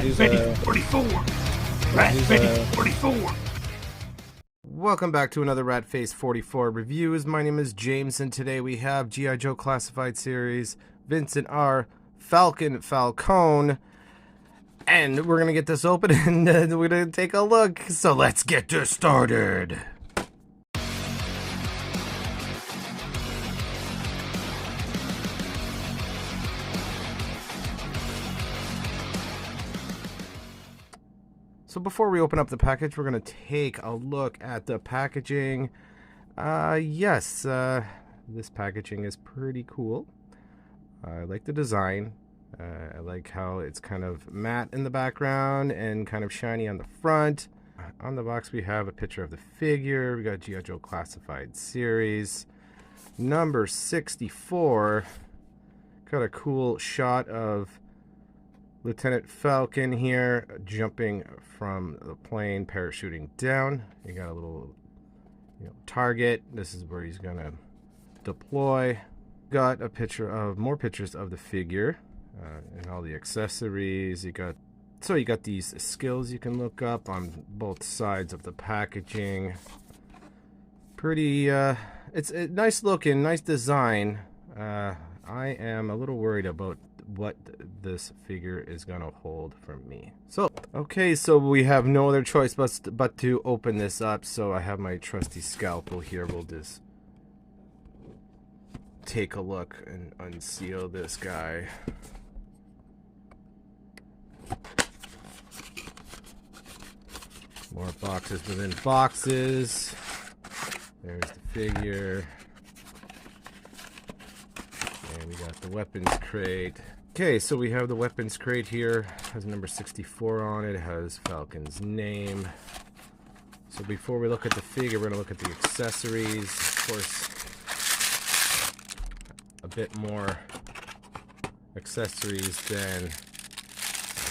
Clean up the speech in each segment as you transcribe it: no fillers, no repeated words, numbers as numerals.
Rat 44. Rat 44. Welcome back to another Ratface 44 reviews. My name is James, and today we have G.I. Joe Classified Series, Vincent R. Falcon, and we're gonna get this open and we're gonna take a look. So let's get this started. So before we open up the package, we're going to take a look at the packaging. Yes, this packaging is pretty cool. I like the design. I like how it's kind of matte in the background and kind of shiny on the front. On the box, we have a picture of the figure. We got G.I. Joe Classified Series, number 64. Got a cool shot of Lieutenant Falcon here, jumping from the plane, parachuting down. You got a little, target. This is where he's gonna deploy. Got a picture of more pictures of the figure and all the accessories. You got these skills you can look up on both sides of the packaging. Pretty. It's a nice looking, nice design. I am a little worried about what this figure is gonna hold from me. So we have no other choice but to open this up. So I have my trusty scalpel here. We'll just take a look and unseal this guy. More boxes within boxes. There's the figure. And we got the weapons crate. Okay, so we have the weapons crate here. It has number 64 on it. It has Falcon's name. So before we look at the figure, we're going to look at the accessories. Of course, a bit more accessories than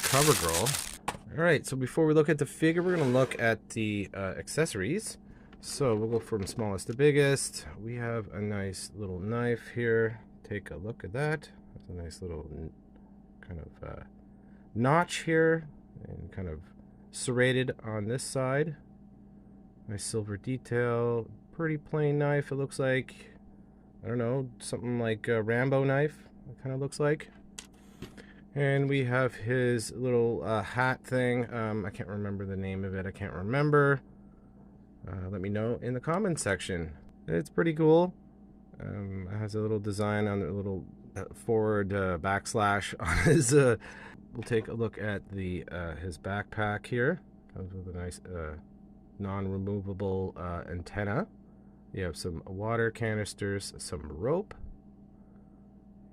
CoverGirl. Alright, so before we look at the figure, we're going to look at the accessories. So we'll go from smallest to biggest. We have a nice little knife here. Take a look at that. It's a nice little kind of notch here and kind of serrated on this side. Nice silver detail. Pretty plain knife. It looks like, I don't know, something like a Rambo knife. It kind of looks like. And we have his little hat thing. I can't remember the name of it. I can't remember. Let me know in the comments section. It's pretty cool. It has a little design on the little forward backslash on his. We'll take a look at the his backpack here. Comes with a nice non-removable antenna. You have some water canisters, some rope,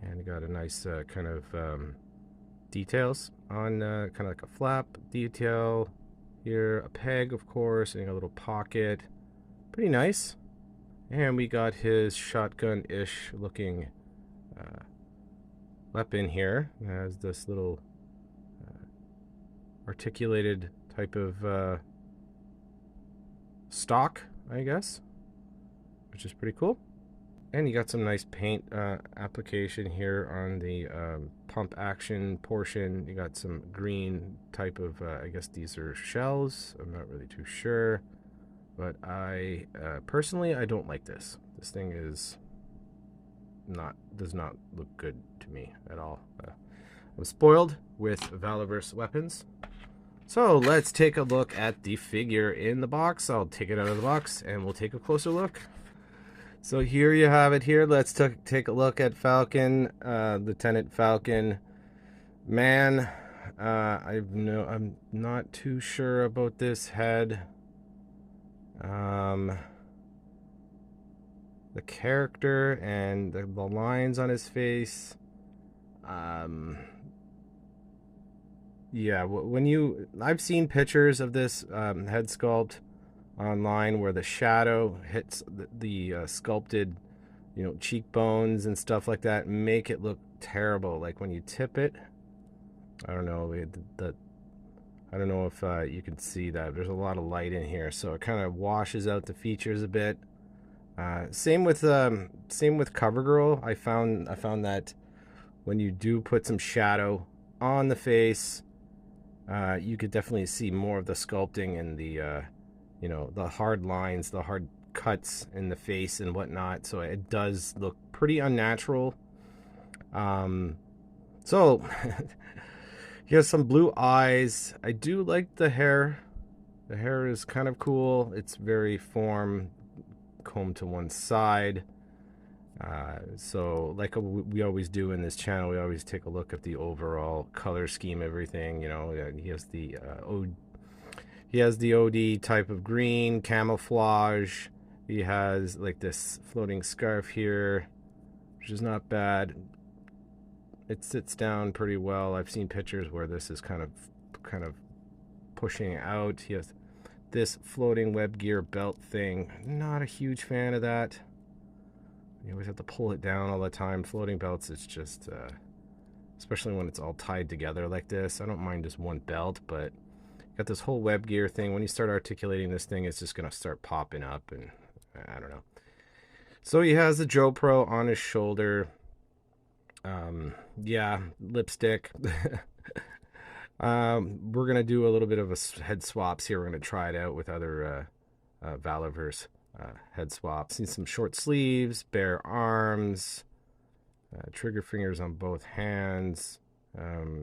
and you got a nice kind of details on kind of like a flap detail here. A peg, of course, and a little pocket. Pretty nice. And we got his shotgun-ish looking weapon here. It has this little articulated type of stock, I guess, which is pretty cool. And you got some nice paint application here on the pump action portion. You got some green type of, I guess these are shells. I'm not really too sure. But I personally, I don't like this. This thing does not look good to me at all. I'm spoiled with Valaverse weapons. So let's take a look at the figure in the box. I'll take it out of the box and we'll take a closer look. So here you have it here. Let's take a look at Falcon, Lieutenant Falcon. Man, I'm not too sure about this head. The character and the lines on his face. Yeah, I've seen pictures of this head sculpt online where the shadow hits the sculpted, cheekbones and stuff like that, make it look terrible. Like when you tip it, I don't know, I don't know if you can see that. There's a lot of light in here, so it kind of washes out the features a bit. Same with CoverGirl. I found that when you do put some shadow on the face, you could definitely see more of the sculpting and the, you know, the hard lines, the hard cuts in the face and whatnot. So it does look pretty unnatural. So he has some blue eyes. I do like the hair. The hair is kind of cool. It's very form, combed to one side. So like we always do in this channel, we always take a look at the overall color scheme, everything. You know, he has the OD type of green camouflage. He has like this floating scarf here, which is not bad. It sits down pretty well. I've seen pictures where this is kind of pushing out. He has this floating web gear belt thing. Not a huge fan of that. You always have to pull it down all the time. Floating belts, it's just, especially when it's all tied together like this. I don't mind just one belt, but got this whole web gear thing. When you start articulating this thing, it's just going to start popping up, and I don't know. So he has the Joe Pro on his shoulder. Yeah, lipstick. We're going to do a little bit of a head swaps here. We're going to try it out with other Valaverse head swaps. See some short sleeves, bare arms, trigger fingers on both hands.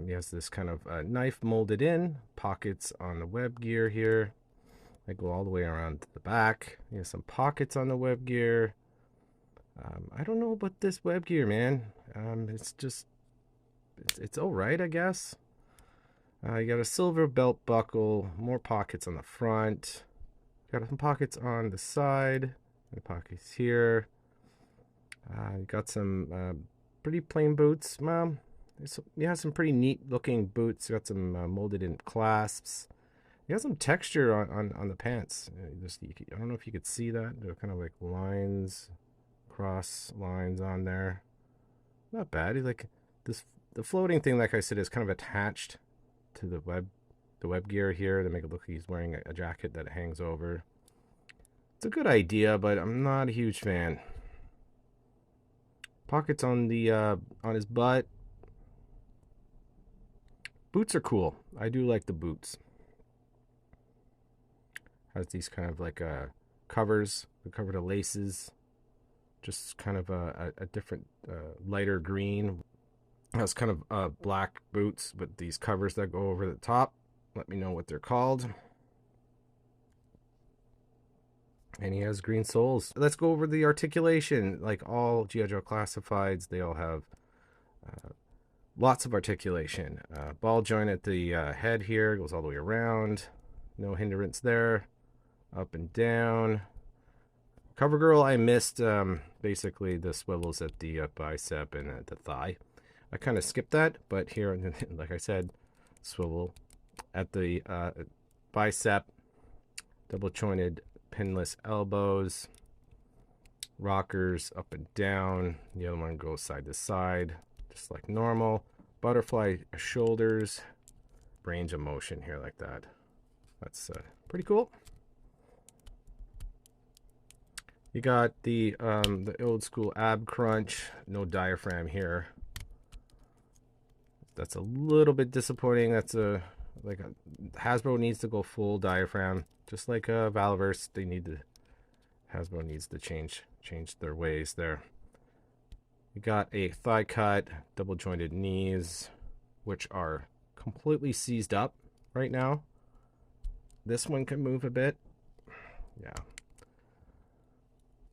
He has this kind of knife molded in, pockets on the web gear here. I go all the way around to the back. He has some pockets on the web gear. I don't know about this web gear, man. It's just, it's all right, I guess. You got a silver belt buckle, more pockets on the front. Got some pockets on the side, and pockets here. You got some pretty plain boots. You have some pretty neat looking boots. You got some molded in clasps. You got some texture on the pants. I don't know if you could see that. They're kind of like lines, cross lines on there. Not bad. Like this, the floating thing, like I said, is kind of attached to the web gear here to make it look like he's wearing a jacket that hangs over. It's a good idea, but I'm not a huge fan. Pockets on the on his butt. Boots are cool. I do like the boots. Has these kind of like covers. The cover to laces. Just kind of a different lighter green. Has kind of black boots with these covers that go over the top. Let me know what they're called. And he has green soles. Let's go over the articulation. Like all gijoe classifieds, they all have lots of articulation. Ball joint at the head here goes all the way around. No hindrance there. Up and down. Cover girl, I missed basically the swivels at the bicep and at the thigh. I kind of skipped that, but here, like I said, swivel at the bicep, double jointed pinless elbows, rockers up and down. The other one goes side to side, just like normal. Butterfly shoulders, range of motion here like that. That's pretty cool. You got the old school ab crunch, no diaphragm here. That's a little bit disappointing. That's Hasbro needs to go full diaphragm, just like Valaverse. Hasbro needs to change their ways there. You got a thigh cut, double jointed knees, which are completely seized up right now. This one can move a bit.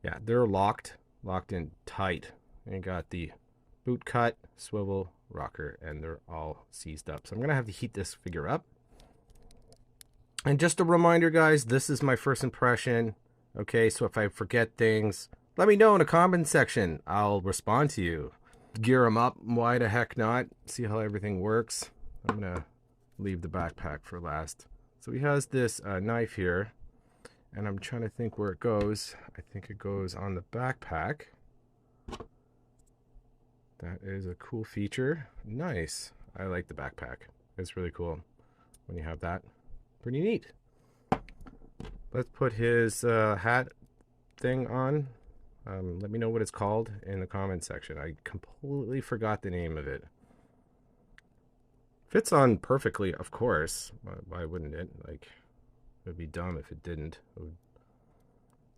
Yeah, they're locked in tight. And you got the boot cut, swivel, rocker, and they're all seized up. So I'm gonna have to heat this figure up. And just a reminder, guys, this is my first impression. Okay, so if I forget things, let me know in the comment section. I'll respond to you. Gear them up. Why the heck not? See how everything works. I'm gonna leave the backpack for last. So he has this knife here, and I'm trying to think where it goes. I think it goes on the backpack. That is a cool feature. Nice. I like the backpack. It's really cool when you have that. Pretty neat. Let's put his hat thing on. Let me know what it's called in the comment section. I completely forgot the name of it. Fits on perfectly, of course. Why wouldn't it? Like, it would be dumb if it didn't.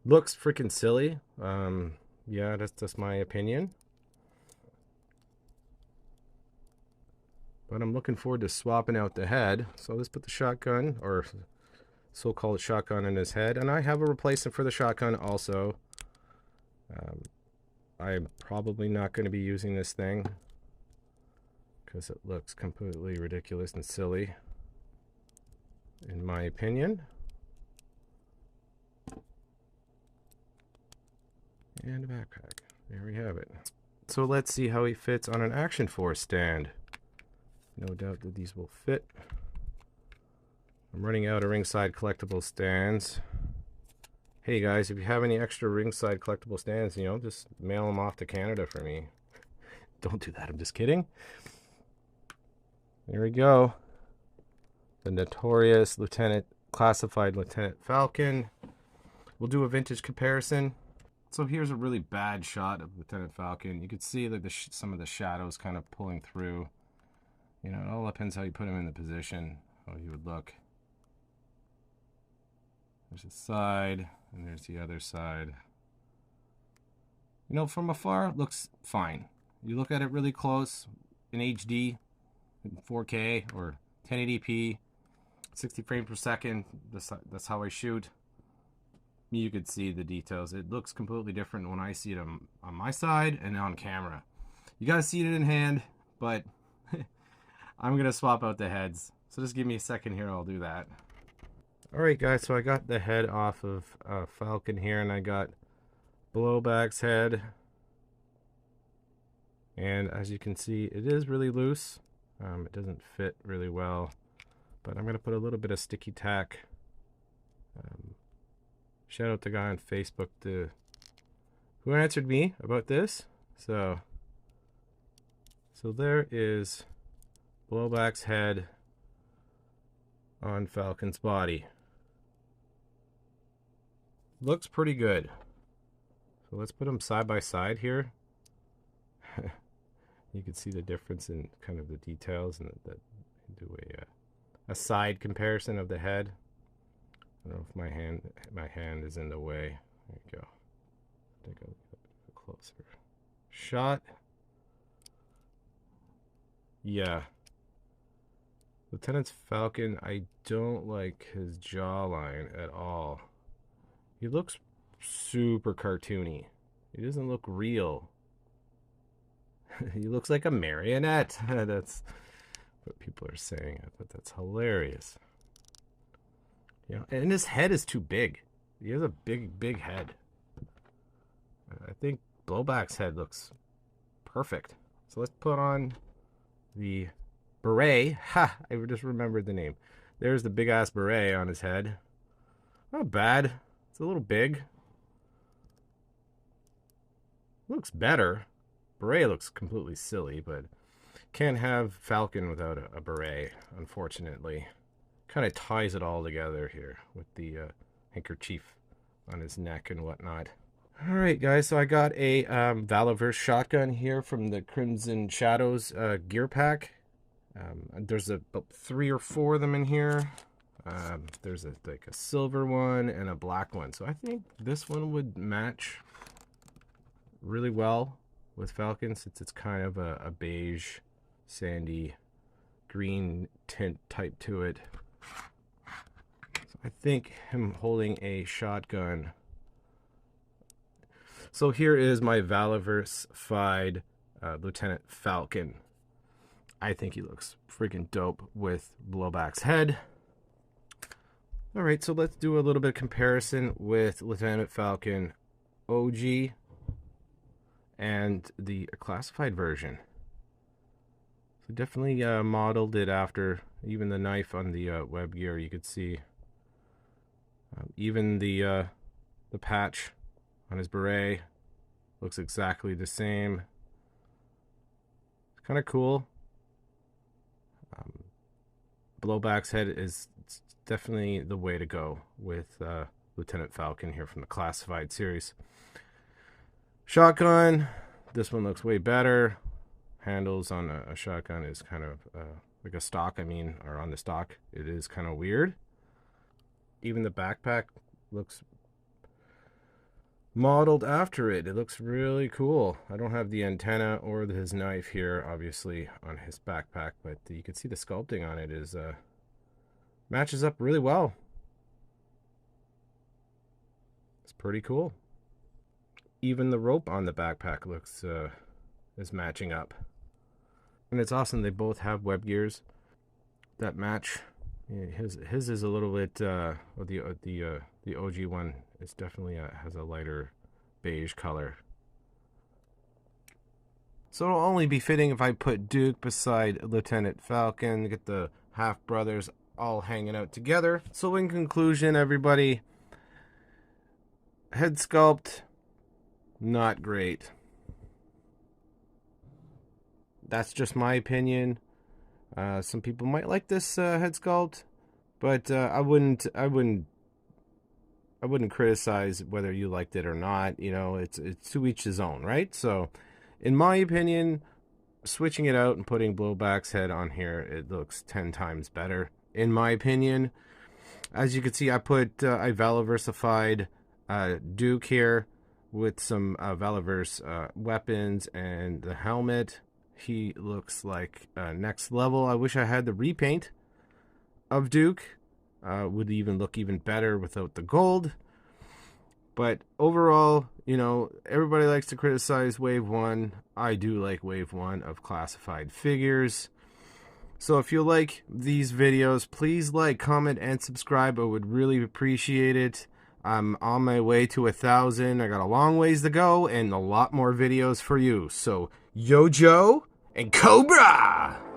Looks freaking silly. Yeah, that's just my opinion. But I'm looking forward to swapping out the head. So let's put the shotgun, or so-called shotgun, in his head. And I have a replacement for the shotgun also. I'm probably not going to be using this thing because it looks completely ridiculous and silly, in my opinion. And a backpack. There we have it. So let's see how he fits on an Action Force stand. No doubt that these will fit. I'm running out of Ringside Collectible stands. Hey guys, if you have any extra Ringside Collectible stands, you know, just mail them off to Canada for me. Don't do that, I'm just kidding. There we go. The notorious classified Lieutenant Falcon. We'll do a vintage comparison. So here's a really bad shot of Lieutenant Falcon. You can see like some of the shadows kind of pulling through. You know, it all depends how you put him in the position, how he would look. There's a side, and there's the other side. You know, from afar, it looks fine. You look at it really close, in HD, in 4K, or 1080p, 60 frames per second. That's how I shoot. You could see the details. It looks completely different when I see it on my side and on camera. You gotta see it in hand, but I'm gonna swap out the heads. So just give me a second here, I'll do that. Alright guys, so I got the head off of Falcon here, and I got Blowback's head. And as you can see, it is really loose. It doesn't fit really well, but I'm gonna put a little bit of sticky tack. Shout out to the guy on Facebook who answered me about this. So there is Blowback's head on Falcon's body. Looks pretty good. So let's put them side by side here. You can see the difference in kind of the details, and do a side comparison of the head. I don't know if my hand is in the way. There you go. Take a closer shot. Yeah. Lieutenant Falcon, I don't like his jawline at all. He looks super cartoony. He doesn't look real. He looks like a marionette. That's what people are saying. I thought that's hilarious. You know, and his head is too big. He has a big head. I think Blowback's head looks perfect. So let's put on the beret. Ha! I just remembered the name. There's the big ass beret on his head. Not bad. It's a little big. Looks better. Beret looks completely silly, but can't have Falcon without a beret, unfortunately. Kind of ties it all together here with the handkerchief on his neck and whatnot. Alright guys, so I got a Valaverse shotgun here from the Crimson Shadows gear pack. There's about 3 or 4 of them in here. There's like a silver one and a black one. So I think this one would match really well with Falcon, since it's kind of a beige, sandy, green tint type to it. I think him holding a shotgun. So here is my Valaverse-fied Lieutenant Falcon. I think he looks freaking dope with Blowback's head. Alright, so let's do a little bit of comparison with Lieutenant Falcon OG and the classified version. So definitely modeled it after. Even the knife on the web gear, you could see. Even the patch on his beret looks exactly the same. It's kind of cool. Blowback's head is definitely the way to go with Lieutenant Falcon here from the classified series. Shotgun, this one looks way better. Handles on a shotgun is kind of like a stock, I mean, or on the stock, it is kind of weird. Even the backpack looks modeled after it. It looks really cool. I don't have the antenna or his knife here, obviously, on his backpack, but you can see the sculpting on it is matches up really well. It's pretty cool. Even the rope on the backpack looks is matching up, and it's awesome. They both have web gears that match. Yeah, his is a little bit the OG one is definitely has a lighter beige color. So it'll only be fitting if I put Duke beside Lieutenant Falcon, get the half brothers all hanging out together. So in conclusion, everybody, head sculpt, not great. That's just my opinion. Some people might like this head sculpt, but I wouldn't criticize whether you liked it or not. You know, it's to each his own, right? So, in my opinion, switching it out and putting Blowback's head on here, it looks 10 times better, in my opinion. As you can see, I put I Valaversified Duke here with some Valaverse weapons and the helmet. He looks like next level. I wish I had the repaint of Duke. Would even look even better without the gold. But overall, you know, everybody likes to criticize Wave 1. I do like Wave 1 of classified figures. So if you like these videos, please like, comment, and subscribe. I would really appreciate it. I'm on my way to 1,000. I got a long ways to go and a lot more videos for you. So, Yo Joe and Cobra!